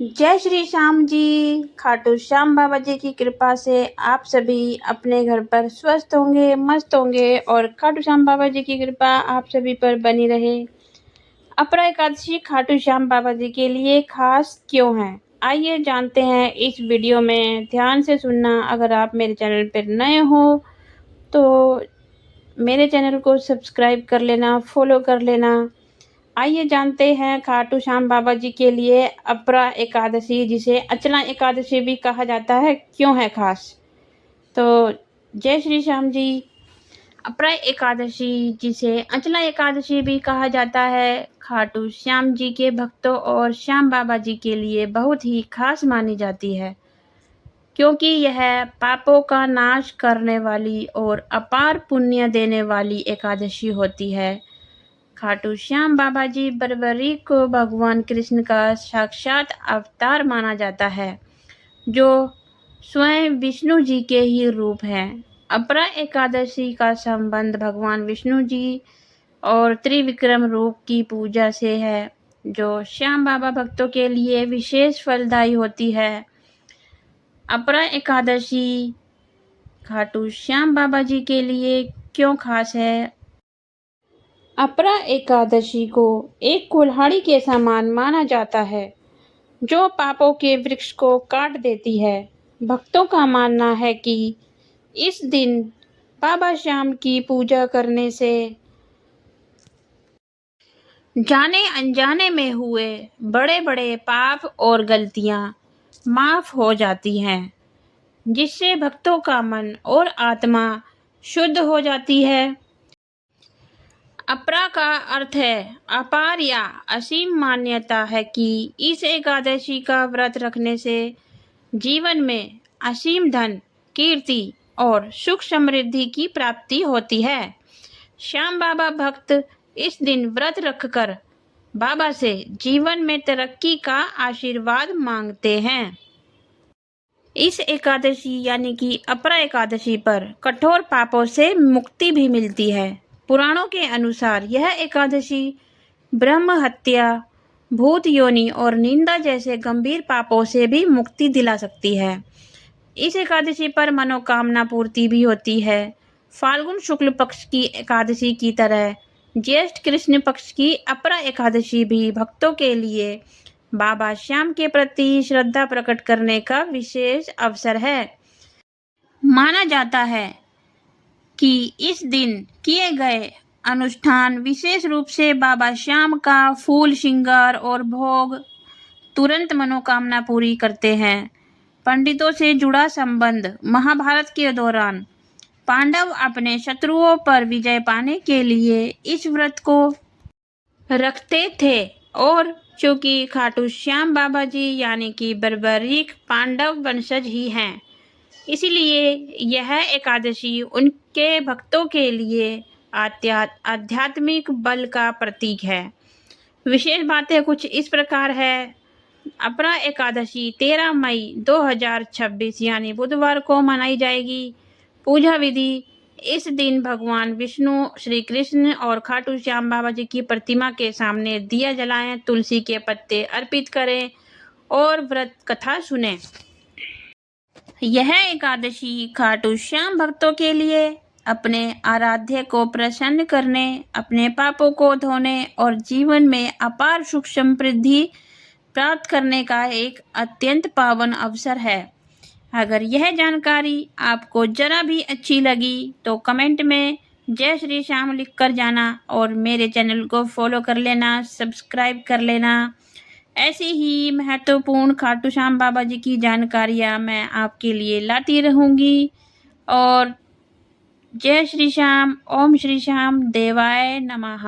जय श्री श्याम जी। खाटू श्याम बाबा जी की कृपा से आप सभी अपने घर पर स्वस्थ होंगे, मस्त होंगे और खाटू श्याम बाबा जी की कृपा आप सभी पर बनी रहे। अपरा एकादशी खाटू श्याम बाबा जी के लिए खास क्यों है, आइए जानते हैं इस वीडियो में। ध्यान से सुनना। अगर आप मेरे चैनल पर नए हो तो मेरे चैनल को सब्सक्राइब कर लेना, फॉलो कर लेना। आइए जानते हैं खाटू श्याम बाबा जी के लिए अपरा एकादशी, जिसे अचला एकादशी भी कहा जाता है, क्यों है खास। तो जय श्री श्याम जी। अपरा एकादशी, जिसे अचला एकादशी भी कहा जाता है, खाटू श्याम जी के भक्तों और श्याम बाबा जी के लिए बहुत ही खास मानी जाती है, क्योंकि यह पापों का नाश करने वाली और अपार पुण्य देने वाली एकादशी होती है। खाटू श्याम बाबा जी बरबरी को भगवान कृष्ण का साक्षात अवतार माना जाता है, जो स्वयं विष्णु जी के ही रूप हैं। अपरा एकादशी का संबंध भगवान विष्णु जी और त्रिविक्रम रूप की पूजा से है, जो श्याम बाबा भक्तों के लिए विशेष फलदायी होती है। अपरा एकादशी खाटू श्याम बाबा जी के लिए क्यों खास है। अपरा एकादशी को एक कुल्हाड़ी के समान माना जाता है, जो पापों के वृक्ष को काट देती है। भक्तों का मानना है कि इस दिन बाबा श्याम की पूजा करने से जाने अनजाने में हुए बड़े बड़े पाप और गलतियां माफ हो जाती हैं, जिससे भक्तों का मन और आत्मा शुद्ध हो जाती है। अपरा का अर्थ है अपार या असीम। मान्यता है कि इस एकादशी का व्रत रखने से जीवन में असीम धन, कीर्ति और सुख समृद्धि की प्राप्ति होती है। श्याम बाबा भक्त इस दिन व्रत रखकर बाबा से जीवन में तरक्की का आशीर्वाद मांगते हैं। इस एकादशी यानी कि अपरा एकादशी पर कठोर पापों से मुक्ति भी मिलती है। पुराणों के अनुसार यह एकादशी ब्रह्म हत्या, भूत योनि और निंदा जैसे गंभीर पापों से भी मुक्ति दिला सकती है। इस एकादशी पर मनोकामना पूर्ति भी होती है। फाल्गुन शुक्ल पक्ष की एकादशी की तरह ज्येष्ठ कृष्ण पक्ष की अपरा एकादशी भी भक्तों के लिए बाबा श्याम के प्रति श्रद्धा प्रकट करने का विशेष अवसर है। माना जाता है कि इस दिन किए गए अनुष्ठान विशेष रूप से बाबा श्याम का फूल श्रृंगार और भोग तुरंत मनोकामना पूरी करते हैं। पंडितों से जुड़ा संबंध। महाभारत के दौरान पांडव अपने शत्रुओं पर विजय पाने के लिए इस व्रत को रखते थे, और चूंकि खाटू श्याम बाबा जी यानी कि बर्बरीक पांडव वंशज ही हैं, इसलिए यह एकादशी उनके भक्तों के लिए आध्यात्मिक बल का प्रतीक है। विशेष बातें कुछ इस प्रकार है। अपरा एकादशी 13 मई 2026 यानी बुधवार को मनाई जाएगी। पूजा विधि। इस दिन भगवान विष्णु, श्री कृष्ण और खाटू श्याम बाबा जी की प्रतिमा के सामने दिया जलाएं, तुलसी के पत्ते अर्पित करें और व्रत कथा सुनें। यह एकादशी खाटू श्याम भक्तों के लिए अपने आराध्य को प्रसन्न करने, अपने पापों को धोने और जीवन में अपार सुख समृद्धि प्राप्त करने का एक अत्यंत पावन अवसर है। अगर यह जानकारी आपको जरा भी अच्छी लगी तो कमेंट में जय श्री श्याम लिख कर जाना और मेरे चैनल को फॉलो कर लेना, सब्सक्राइब कर लेना। ऐसी ही महत्वपूर्ण खाटू श्याम बाबा जी की जानकारियाँ मैं आपके लिए लाती रहूँगी। और जय श्री श्याम, ओम श्री श्याम देवाय नमः।